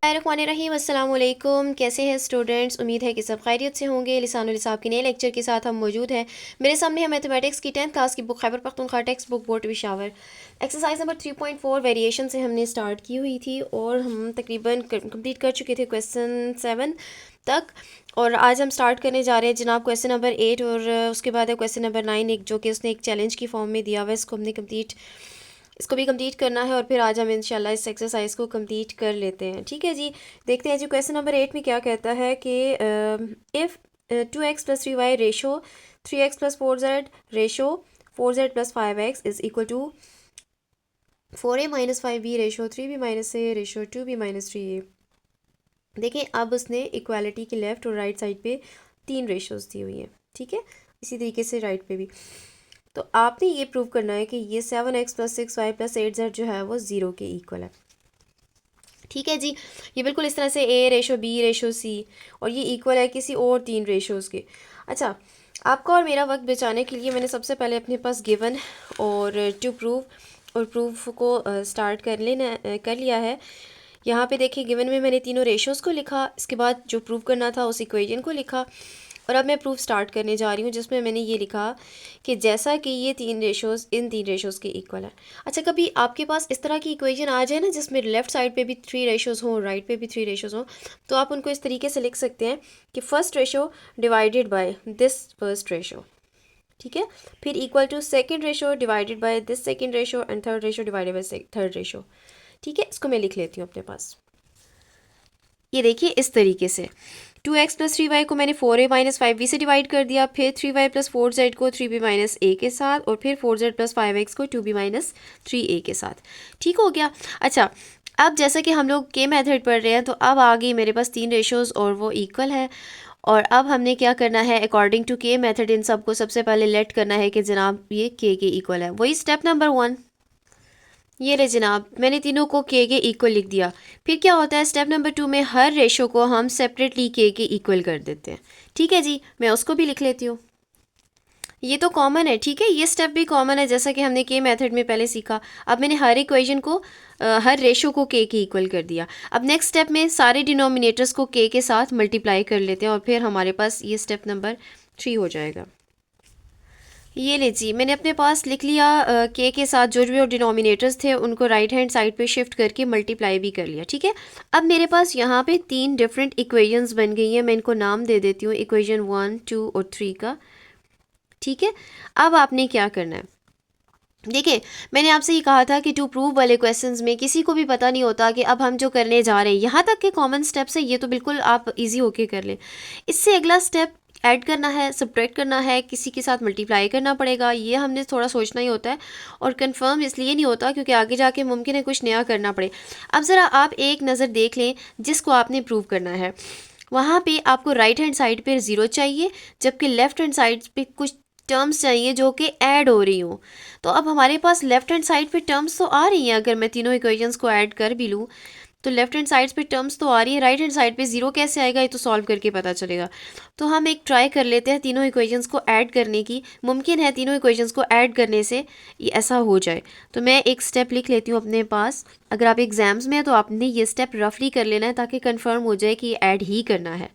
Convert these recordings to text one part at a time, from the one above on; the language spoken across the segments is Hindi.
बिस्मिल्लाहिर्रहमानिर्रहीम। अस्सलाम वालेकुम। कैसे हैं स्टूडेंट्स? उम्मीद है कि सब खैरियत से होंगे। लिसानुल हिसाब के नए लेक्चर के साथ हम मौजूद हैं। मेरे सामने है मैथमेटिक्स की 10th क्लास की book Khyber Pakhtunkhwa textbook board Peshawar exercise number 3.4 variation से हमने स्टार्ट की हुई थी और हम तकरीबन कंप्लीट कर चुके थे क्वेश्चन 7 तक। और आज हम स्टार्ट करने जा रहे हैं जनाब क्वेश्चन नंबर 8 और उसके बाद है क्वेश्चन नंबर 9, एक जो कि उसने एक चैलेंज की फॉर्म में दिया हुआ है। इसको भी कंप्लीट करना है और फिर आज हम इंशाल्लाह इस एक्सरसाइज को कंप्लीट कर लेते हैं। ठीक है जी, देखते हैं जी क्वेश्चन नंबर 8 में क्या कहता है कि if 2x + 3y ratio 3x + 4z ratio 4z + 5x is equal to 4a - 5b ratio 3b - a ratio 2b - 3a। देखिए अब उसने इक्वालिटी की लेफ़्ट और राइट साइड पे 3 रेशोज़ दी हुई हैं। ठीक है, इसी तरीके से राइट पे भी। तो आपने ये प्रूव करना है कि ये 7x + 6y + 8z जो है वो 0 के इक्वल है। ठीक है जी, ये बिल्कुल इस तरह से a ratio b ratio c और ये इक्वल है किसी और 3 रेशोज़ के। अच्छा, आपका और मेरा वक्त बचाने के लिए मैंने सबसे पहले अपने पास गिवन और टू प्रूव और प्रूफ को स्टार्ट कर लिया है। यहाँ पे देखिए गिवन में मैंने तीनों रेशोज़ को लिखा, इसके बाद जो प्रूव करना था उस इक्वेशन को लिखा और अब मैं प्रूफ स्टार्ट करने जा रही हूँ जिसमें मैंने ये लिखा कि जैसा कि ये 3 रेशोज़ इन 3 रेशोज़ के इक्वल है। अच्छा, कभी आपके पास इस तरह की इक्वेशन आ जाए ना जिसमें लेफ़्ट साइड पे भी 3 रेशोज़ हों, राइट पे भी 3 रेशोज़ हों, तो आप उनको इस तरीके से लिख सकते हैं कि first ratio divided by this first ratio. ठीक है, फिर equal to second ratio divided by this second ratio and third ratio divided by third ratio. ठीक है, इसको मैं लिख लेती हूँ अपने पास। ये देखिए इस तरीके से 2x + 3y को मैंने 4a - 5b से डिवाइड कर दिया, फिर 3y + 4z को 3b - a के साथ और फिर 4z + 5x को 2b - 3a के साथ। ठीक हो गया। अच्छा, अब जैसा कि हम लोग के मेथड पढ़ रहे हैं तो अब आ गई मेरे पास 3 रेशोज़ और वो इक्वल है। और अब हमने क्या करना है, अकॉर्डिंग टू के मेथड इन सबको सबसे पहले लेट करना है कि जनाब ये के इक्वल है। वही स्टेप नंबर 1। ये ले जनाब, मैंने तीनों को के इक्वल लिख दिया। फिर क्या होता है स्टेप नंबर 2 में हर रेशो को हम सेपरेटली के इक्वल कर देते हैं। ठीक है जी, मैं उसको भी लिख लेती हूँ। ये तो कॉमन है। ठीक है, ये स्टेप भी कॉमन है जैसा कि हमने के मेथड में पहले सीखा। अब मैंने हर इक्वेशन को हर रेशो को के इक्वल कर दिया। अब नेक्स्ट स्टेप में सारे डिनोमिनेटर्स को के साथ मल्टीप्लाई कर लेते हैं और फिर हमारे पास ये स्टेप नंबर 3 हो जाएगा। ये ले जी, मैंने अपने पास लिख लिया के साथ जो भी और डिनोमिनेटर्स थे उनको राइट हैंड साइड पे शिफ्ट करके मल्टीप्लाई भी कर लिया। ठीक है, अब मेरे पास यहाँ पे 3 डिफरेंट इक्वेशंस बन गई हैं। मैं इनको नाम दे देती हूँ, इक्वेशन 1, 2 और 3 का। ठीक है, अब आपने क्या करना है, देखिए मैंने आपसे ये कहा था कि टू प्रूव वाले क्वेश्चंस में किसी को भी पता नहीं होता कि अब हम जो करने जा रहे हैं, यहाँ तक के कॉमन स्टेप्स है ये तो बिल्कुल आप इजी होके कर लें। इससे अगला स्टेप ऐड करना है, सब्ट्रैक्ट करना है, किसी के साथ मल्टीप्लाई करना पड़ेगा, ये हमने थोड़ा सोचना ही होता है। और कंफर्म इसलिए नहीं होता क्योंकि आगे जाके मुमकिन है कुछ नया करना पड़े। अब ज़रा आप एक नज़र देख लें जिसको आपने प्रूव करना है, वहाँ पे आपको राइट हैंड साइड पे 0 चाहिए जबकि लेफ़्ट हैंड साइड पे कुछ टर्म्स चाहिए जो कि ऐड हो रही हूँ। तो अब हमारे पास लेफ़्ट हैंड साइड पे टर्म्स तो आ रही हैं, अगर मैं तीनों इक्वेशंस को ऐड कर भी लूँ तो लेफ़्ट हैंड साइड पे टर्म्स तो आ रही है, राइट हैंड साइड पे 0 कैसे आएगा ये तो सॉल्व करके पता चलेगा। तो हम एक ट्राई कर लेते हैं तीनों इक्वेशंस को ऐड करने की। मुमकिन है तीनों इक्वेशंस को ऐड करने से ये ऐसा हो जाए। तो मैं एक स्टेप लिख लेती हूँ अपने पास। अगर आप एग्ज़ाम्स में हैं तो आपने ये स्टेप रफली कर लेना है ताकि कन्फर्म हो जाए कि ये ऐड ही करना है।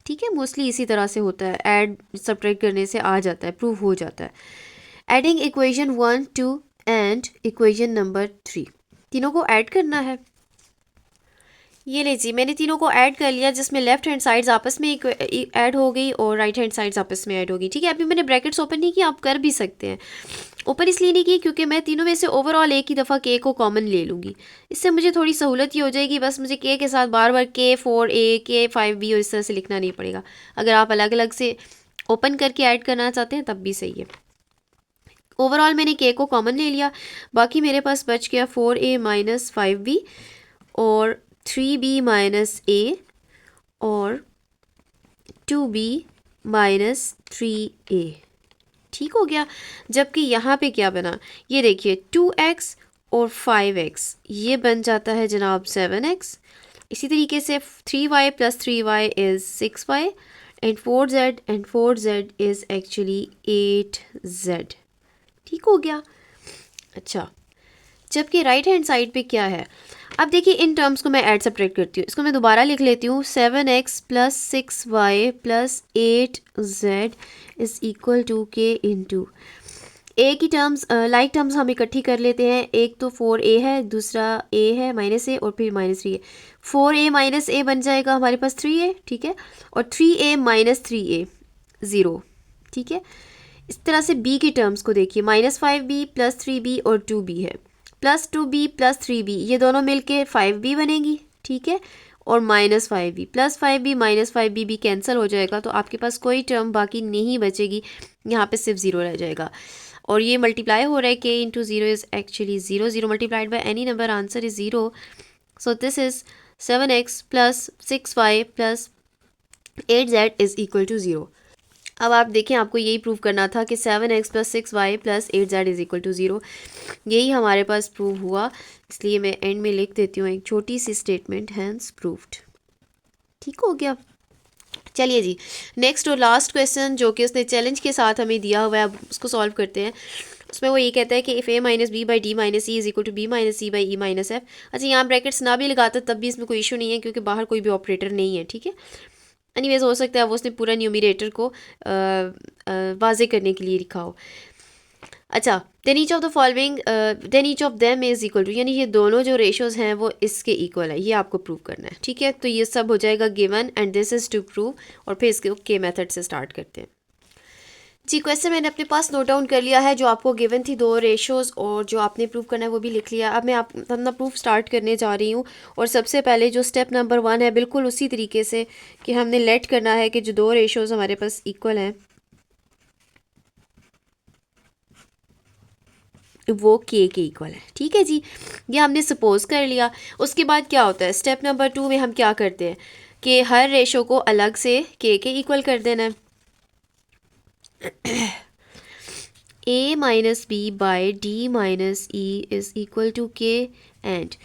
ठीक है, मोस्टली इसी तरह से होता है, ऐड सब्ट्रैक्ट करने से आ जाता है, प्रूव हो जाता है। Adding equation 1, 2 and equation number 3, तीनों को ऐड करना है। ये ले जी, मैंने तीनों को ऐड कर लिया जिसमें लेफ्ट हैंड साइड्स आपस में ऐड हो गई और राइट हैंड साइड्स आपस में ऐड हो गई। ठीक है, अभी मैंने ब्रैकेट्स ओपन नहीं किया, आप कर भी सकते हैं। ओपन इसलिए नहीं की क्योंकि मैं तीनों में से ओवरऑल एक ही दफ़ा के को कॉमन ले लूँगी। इससे मुझे थोड़ी सहूलत ही हो जाएगी, बस मुझे के साथ बार बार K4A K5B और इस तरह से लिखना नहीं पड़ेगा। अगर आप अलग अलग से ओपन करके ऐड करना चाहते हैं तब भी सही है। ओवरऑल मैंने के को कॉमन ले लिया, बाकी मेरे पास बच गया 4A - 5B और 3B - A और 2B - 3A। ठीक हो गया। जबकि यहाँ पे क्या बना, ये देखिए 2x और 5x ये बन जाता है जनाब 7x। इसी तरीके से 3y + 3y is 6y and 4z is actually 8z। ठीक हो गया। अच्छा, जबकि राइट हैंड साइड पे क्या है, अब देखिए इन टर्म्स को मैं ऐड सब्ट्रैक्ट करती हूँ, इसको मैं दोबारा लिख लेती हूँ। 7x plus 6y plus 8z is equal to K into A की टर्म्स लाइक टर्म्स हम इकट्ठी कर लेते हैं। एक तो 4a है, दूसरा a है माइनस a, और फिर minus 3a। 4a minus a बन जाएगा हमारे पास 3a, ठीक है, और 3a माइनस 3a 0, ठीक है। इस तरह से b की टर्म्स को देखिए, -5b प्लस 3b और 2b है, प्लस 2b प्लस 3b, ये दोनों मिलके 5b बनेगी, ठीक है, और -5b plus 5b minus 5b भी कैंसिल हो जाएगा, तो आपके पास कोई टर्म बाकी नहीं बचेगी, यहाँ पे सिर्फ 0 रह जाएगा। और ये मल्टीप्लाई हो रहा है, k into 0 is actually 0, 0 multiplied by any number, answer is 0। So this is 7x plus 6y plus 8z is equal to 0। अब आप देखें, आपको यही प्रूव करना था कि 7x plus 6y plus 8z is equal to 0, यही हमारे पास प्रूव हुआ, इसलिए मैं एंड में लिख देती हूँ एक छोटी सी स्टेटमेंट, हैंस प्रूव्ड। ठीक हो गया। चलिए जी, नेक्स्ट और लास्ट क्वेश्चन जो कि उसने चैलेंज के साथ हमें दिया हुआ है, अब उसको सॉल्व करते हैं। उसमें वो ये कहता है कि if a minus B by D minus E is equal to B minus C by E minus F. अच्छा, यहाँ ब्रैकेट्स ना भी लगाता तब भी इसमें कोई इशू नहीं है, क्योंकि बाहर कोई भी ऑपरेटर नहीं है, ठीक है। एनीवेज हो सकता है वो उसने पूरा न्यूमरेटर को वाजे करने के लिए लिखा हो। अच्छा, then each of the following then each of them is equal to, यानी ये दोनों जो रेशोज़ हैं वो इसके इक्वल है, ये आपको प्रूव करना है, ठीक है। तो ये सब हो जाएगा given and this is to prove, और फिर इसके के मेथड से स्टार्ट करते हैं जी। क्वेश्चन मैंने अपने पास नोट डाउन कर लिया है, जो आपको गिवन थी 2 रेशोज़, और जो आपने प्रूव करना है वो भी लिख लिया। अब मैं अपना प्रूफ स्टार्ट करने जा रही हूँ, और सबसे पहले जो स्टेप नंबर 1 है, बिल्कुल उसी तरीके से कि हमने लेट करना है कि जो 2 रेशोज़ हमारे पास इक्वल हैं वो के इक्वल है, ठीक है जी। ये हमने सपोज कर लिया। उसके बाद क्या होता है, स्टेप नंबर 2 में हम क्या करते हैं कि हर रेशो को अलग से के इक्वल कर देना है। a minus B by D minus E is equal to K, and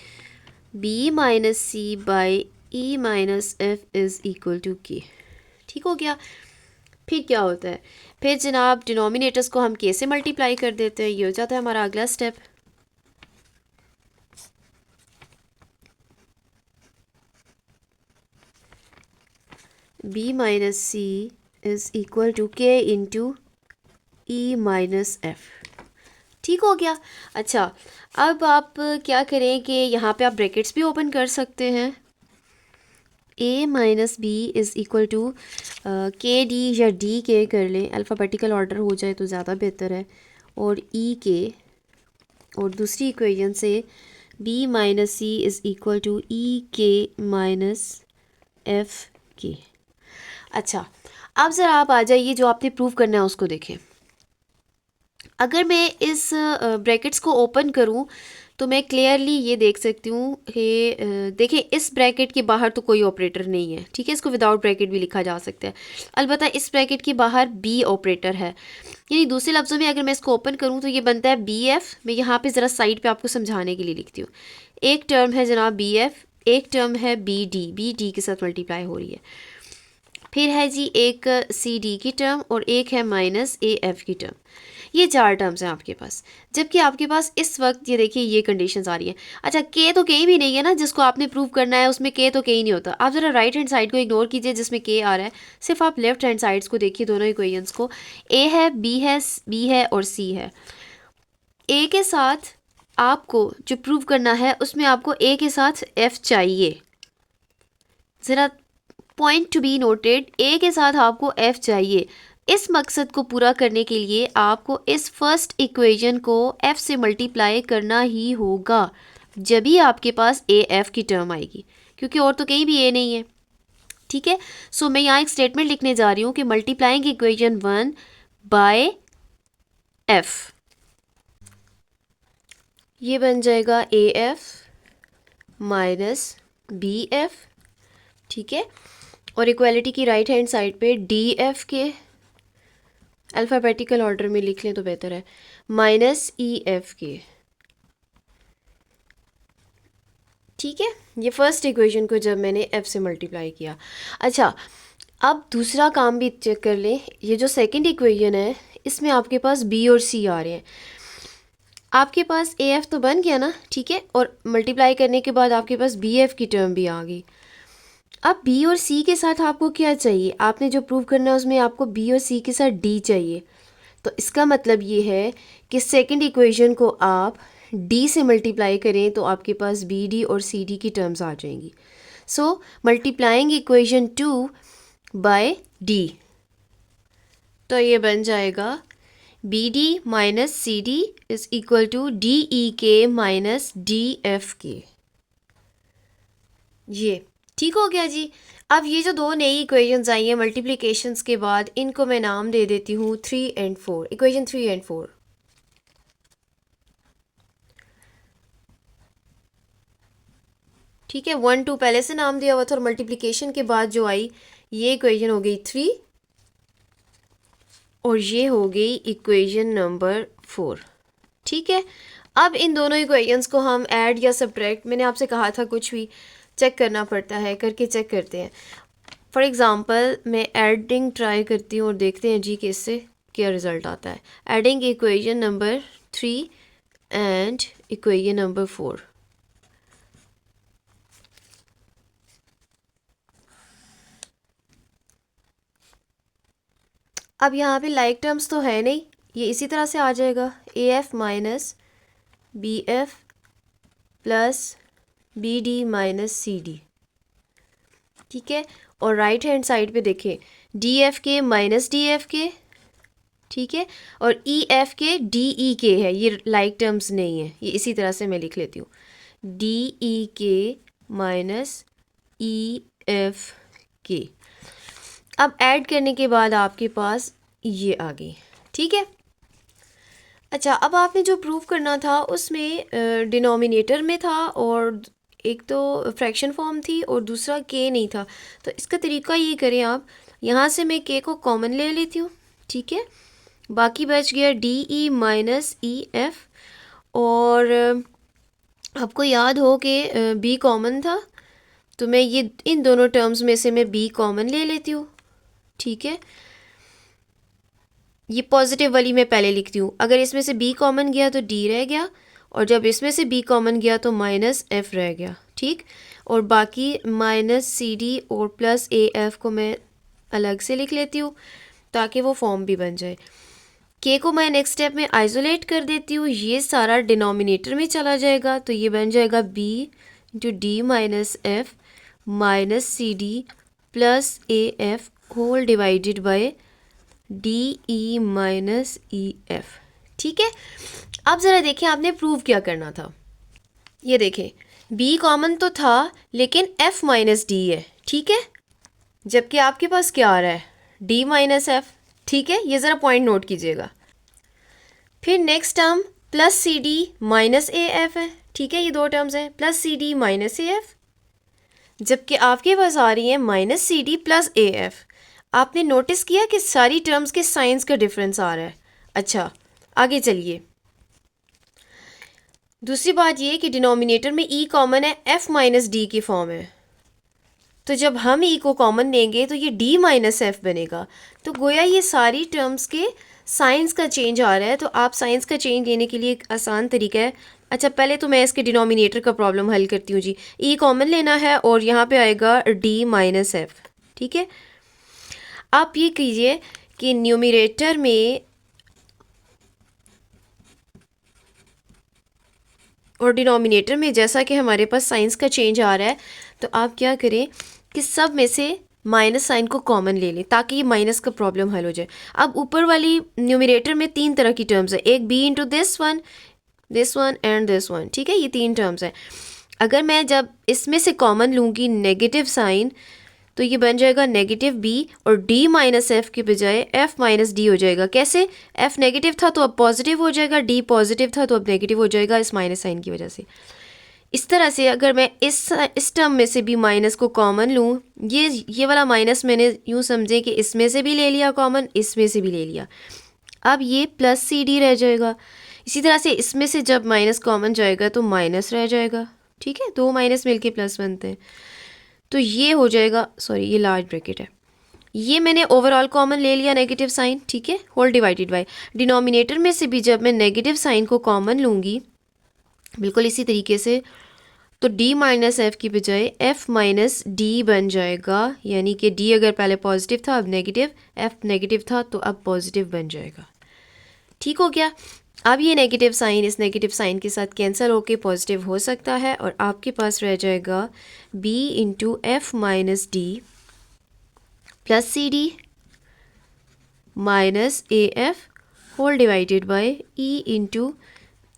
b minus C by E minus F is equal to K. ठीक हो गया। फिर क्या होता है, फिर जनाब डिनोमिनेटर्स को हम के से मल्टीप्लाई कर देते हैं, ये हो जाता है हमारा अगला step. b minus C is equal to K into E minus F. ठीक हो गया। अच्छा, अब आप क्या करें कि यहाँ पे आप ब्रैकेट्स भी ओपन कर सकते हैं। a minus B is equal to K D या डी के कर लें, अल्फ़ाबेटिकल ऑर्डर हो जाए तो ज़्यादा बेहतर है, और ई के, और दूसरी इक्वेशन से b minus C is equal to E K minus F के। अच्छा, अब ज़रा आप आ जाइए, जो आपने प्रूव करना है उसको देखें। अगर मैं इस ब्रैकेट्स को ओपन करूं तो मैं क्लियरली ये देख सकती हूँ कि देखिए इस ब्रैकेट के बाहर तो कोई ऑपरेटर नहीं है, ठीक है, इसको विदाउट ब्रैकेट भी लिखा जा सकता है। अलबत्ता इस ब्रैकेट के बाहर बी ऑपरेटर है, यानी दूसरे लफ्ज़ों में अगर मैं इसको ओपन करूँ तो ये बनता है बी एफ़। मैं यहाँ पे ज़रा साइड पे आपको समझाने के लिए लिखती हूँ। एक टर्म है जनाब बी एफ़, एक टर्म है बी डी के साथ मल्टीप्लाई हो रही है, फिर है जी एक सी डी की टर्म, और एक है माइनस ए एफ़ की टर्म। ये 4 टर्म्स हैं आपके पास, जबकि आपके पास इस वक्त ये देखिए ये कंडीशंस आ रही हैं। अच्छा, के तो कहीं भी नहीं है ना, जिसको आपने प्रूव करना है उसमें के तो कहीं नहीं होता। आप ज़रा राइट हैंड साइड को इग्नोर कीजिए जिसमें के आ रहा है, सिर्फ आप लेफ्ट हैंड साइड्स को देखिए, दोनों इक्वेशंस को। ए है, बी है और सी है। ए के साथ आपको जो प्रूव करना है उसमें आपको ए के साथ एफ चाहिए, ज़रा पॉइंट टू बी नोटेड, ए के साथ आपको एफ चाहिए। इस मकसद को पूरा करने के लिए आपको इस फर्स्ट इक्वेशन को f से मल्टीप्लाई करना ही होगा, जब ही आपके पास ए एफ की टर्म आएगी, क्योंकि और तो कहीं भी ए नहीं है, ठीक है। सो मैं यहाँ एक स्टेटमेंट लिखने जा रही हूँ कि मल्टीप्लाइंग इक्वेशन 1 बाय f, ये बन जाएगा A F minus B F, ठीक है। और इक्वालिटी की राइट हैंड साइड पे डी एफ के अल्फ़ाबेटिकल ऑर्डर में लिख लें तो बेहतर है, माइनस ई एफ के, ठीक है। ये फर्स्ट इक्वेशन को जब मैंने एफ से मल्टीप्लाई किया। अच्छा, अब दूसरा काम भी चेक कर लें। ये जो सेकंड इक्वेशन है इसमें आपके पास बी और सी आ रहे हैं। आपके पास ए एफ तो बन गया ना, ठीक है, और मल्टीप्लाई करने के बाद आपके पास बी एफ की टर्म भी आ गई। अब बी और सी के साथ आपको क्या चाहिए, आपने जो प्रूव करना है उसमें आपको बी और सी के साथ डी चाहिए। तो इसका मतलब ये है कि सेकंड इक्वेशन को आप डी से मल्टीप्लाई करें तो आपके पास बी डी और सी डी की टर्म्स आ जाएंगी। So multiplying equation 2 by D, तो ये बन जाएगा B D minus C D is equal to D E K minus D F के। ये ठीक हो गया जी। अब ये जो दो नई इक्वेशंस आई हैं मल्टीप्लिकेशंस के बाद, इनको मैं नाम दे देती हूँ 3 एंड 4, इक्वेशन 3 एंड 4। ठीक है, 1 2 पहले से नाम दिया हुआ था और मल्टीप्लिकेशन के बाद जो आई ये इक्वेशन हो गई 3 और ये हो गई इक्वेशन नंबर 4। ठीक है, अब इन दोनों इक्वेशंस को हम ऐड या सब्ट्रैक्ट, मैंने आपसे कहा था कुछ भी चेक करना पड़ता है, करके चेक करते हैं। फॉर एग्ज़ाम्पल मैं एडिंग ट्राई करती हूँ और देखते हैं जी कि इससे क्या रिज़ल्ट आता है। Adding equation number 3 and equation number 4। अब यहाँ पे लाइक टर्म्स तो है नहीं, ये इसी तरह से आ जाएगा A F minus B F plus B D minus C D. ठीक है, और राइट हैंड साइड पे देखें D F K minus D F K, ठीक है, और ई एफ के डी ई के है, ये लाइक टर्म्स नहीं है, ये इसी तरह से मैं लिख लेती हूँ D E K minus E F के। अब ऐड करने के बाद आपके पास ये आ गई। ठीक है, अच्छा, अब आपने जो प्रूव करना था उसमें डिनोमिनेटर में था और एक तो फ्रैक्शन फॉर्म थी और दूसरा के नहीं था। तो इसका तरीका ये करें आप, यहाँ से मैं के को कॉमन ले लेती हूँ, ठीक है, बाकी बच गया D E minus E F, और आपको याद हो कि बी कॉमन था तो मैं ये इन दोनों टर्म्स में से मैं बी कॉमन ले लेती हूँ। ठीक है, ये पॉजिटिव वाली मैं पहले लिखती हूँ, अगर इसमें से बी कॉमन गया तो डी रह गया, और जब इसमें से बी कॉमन गया तो माइनस एफ रह गया। ठीक, और बाकी माइनस सी डी और प्लस ए एफ को मैं अलग से लिख लेती हूँ ताकि वो फॉर्म भी बन जाए। के को मैं नेक्स्ट स्टेप में आइसोलेट कर देती हूँ, ये सारा डिनोमिनेटर में चला जाएगा, तो ये बन जाएगा B into D minus F minus C D plus A F whole divided by D E minus E F. ठीक है, अब ज़रा देखें आपने प्रूव क्या करना था। ये देखें बी कॉमन तो था लेकिन एफ माइनस डी है, ठीक है, जबकि आपके पास क्या आ रहा है डी माइनस एफ। ठीक है, ये ज़रा पॉइंट नोट कीजिएगा। फिर next term plus C D minus A F है, ठीक है, ये दो टर्म्स हैं plus C D minus A F, जबकि आपके पास आ रही है minus C D plus A F. आपने नोटिस किया कि सारी टर्म्स के साइंस का डिफरेंस आ रहा है। अच्छा, आगे चलिए, दूसरी बात ये कि डिनोमिनेटर में ई कॉमन है, एफ माइनस डी की फॉर्म है, तो जब हम ई को कॉमन लेंगे तो ये डी माइनस एफ बनेगा। तो गोया ये सारी टर्म्स के साइंस का चेंज आ रहा है। तो आप साइंस का चेंज लेने के लिए एक आसान तरीका है, अच्छा पहले तो मैं इसके डिनोमिनेटर का प्रॉब्लम हल करती हूँ जी। ई कॉमन लेना है और यहाँ पे आएगा डी माइनस एफ। ठीक है, आप ये कीजिए कि न्यूमरेटर में और डिनोमिनेटर में जैसा कि हमारे पास साइंस का चेंज आ रहा है, तो आप क्या करें कि सब में से माइनस साइन को कॉमन ले लें ताकि ये माइनस का प्रॉब्लम हल हो जाए। अब ऊपर वाली न्यूमरेटर में तीन तरह की टर्म्स है, एक B into this one and this one. ठीक है, ये तीन टर्म्स हैं। अगर मैं जब इसमें से कॉमन लूँगी नेगेटिव साइन तो ये बन जाएगा नेगेटिव बी और डी माइनस एफ के बजाय एफ माइनस डी हो जाएगा। कैसे, एफ नेगेटिव था तो अब पॉजिटिव हो जाएगा, डी पॉजिटिव था तो अब नेगेटिव हो जाएगा इस माइनस साइन की वजह से। इस तरह से अगर मैं इस टर्म में से भी माइनस को कॉमन लूँ, ये वाला माइनस मैंने यूँ समझे कि इसमें से भी ले लिया कॉमन, इसमें से भी ले लिया, अब ये प्लस सी डी रह जाएगा। इसी तरह से इसमें से जब माइनस कॉमन जाएगा तो माइनस रह जाएगा। ठीक है, दो माइनस मिलके प्लस बनते हैं, तो ये हो जाएगा, सॉरी ये लार्ज ब्रैकेट है, ये मैंने ओवरऑल कॉमन ले लिया नेगेटिव साइन, ठीक है, होल डिवाइडेड बाय डिनोमिनेटर में से भी जब मैं नेगेटिव साइन को कॉमन लूँगी बिल्कुल इसी तरीके से, तो d माइनस एफ़ की बजाय f माइनस डी बन जाएगा, यानी कि d अगर पहले पॉजिटिव था अब नेगेटिव, f नेगेटिव था तो अब पॉजिटिव बन जाएगा। ठीक हो गया। अब ये नेगेटिव साइन इस नेगेटिव साइन के साथ कैंसिल होके पॉजिटिव हो सकता है और आपके पास रह जाएगा b into F minus D plus C D minus A F whole divided by e into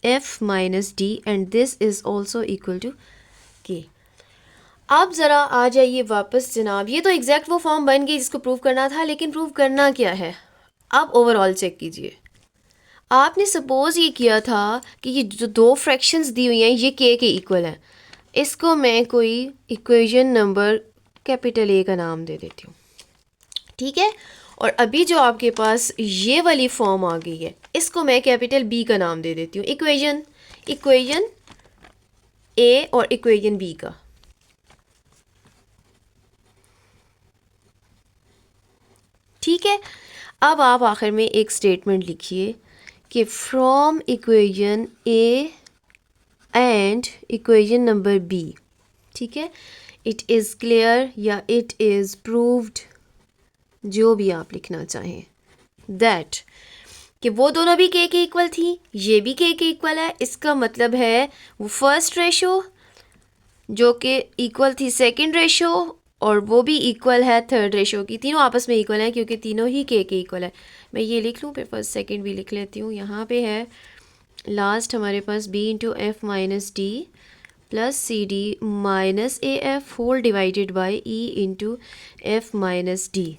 F minus D and this is also equal to K. अब ज़रा आ जाइए वापस जनाब, ये तो एग्जैक्ट वो फॉर्म बन गई जिसको प्रूव करना था, लेकिन प्रूव करना क्या है। अब ओवरऑल चेक कीजिए। आपने सपोज़ ये किया था कि ये जो दो फ्रैक्शंस दी हुई हैं ये के इक्वल हैं, इसको मैं कोई इक्वेशन नंबर कैपिटल ए का नाम दे देती हूँ, ठीक है। और अभी जो आपके पास ये वाली फॉर्म आ गई है इसको मैं कैपिटल बी का नाम दे देती हूँ, इक्वेशन ए और इक्वेशन बी का। ठीक है। अब आप आखिर में एक स्टेटमेंट लिखिए कि from equation A and equation number B, ठीक है, इट इज़ क्लियर या इट इज़ प्रूव्ड, जो भी आप लिखना चाहें, दैट कि वो दोनों भी के इक्वल थी, ये भी के इक्वल है। इसका मतलब है वो फर्स्ट रेशो जो कि इक्वल थी सेकंड रेशो और वो भी इक्वल है थर्ड रेशो की, तीनों आपस में इक्वल हैं क्योंकि तीनों ही के इक्वल है। मैं ये लिख लूँ फिर फर्स्ट सेकंड भी लिख लेती हूँ। यहाँ पे है लास्ट हमारे पास b into F minus D plus C D minus A F whole divided by E into F minus D.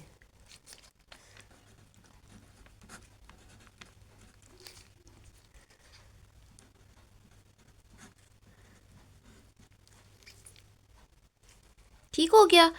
ठीक हो गया।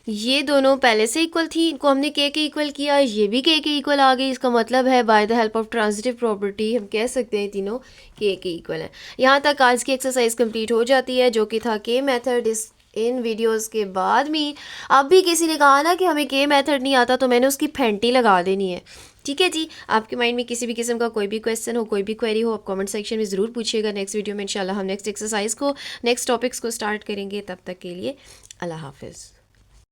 ये दोनों पहले से इक्वल थी, इनको हमने के इक्वल किया, ये भी के इक्वल आ गई। इसका मतलब है by the help of transitive property हम कह सकते हैं तीनों के इक्वल हैं। यहाँ तक आज की एक्सरसाइज कंप्लीट हो जाती है जो कि था के मेथड। इस इन वीडियोस के बाद में अब भी किसी ने कहा ना कि हमें के मेथड नहीं आता तो मैंने उसकी फेंटी लगा देनी है। ठीक है जी, आपके माइंड में किसी भी किस्म का कोई भी क्वेश्चन हो, कोई भी क्वेरी हो, आप कमेंट सेक्शन में ज़रूर पूछिएगा। नेक्स्ट वीडियो में इंशाल्लाह हम नेक्स्ट एक्सरसाइज को, नेक्स्ट टॉपिक्स को स्टार्ट करेंगे। तब तक के लिए अल्लाह हाफिज़।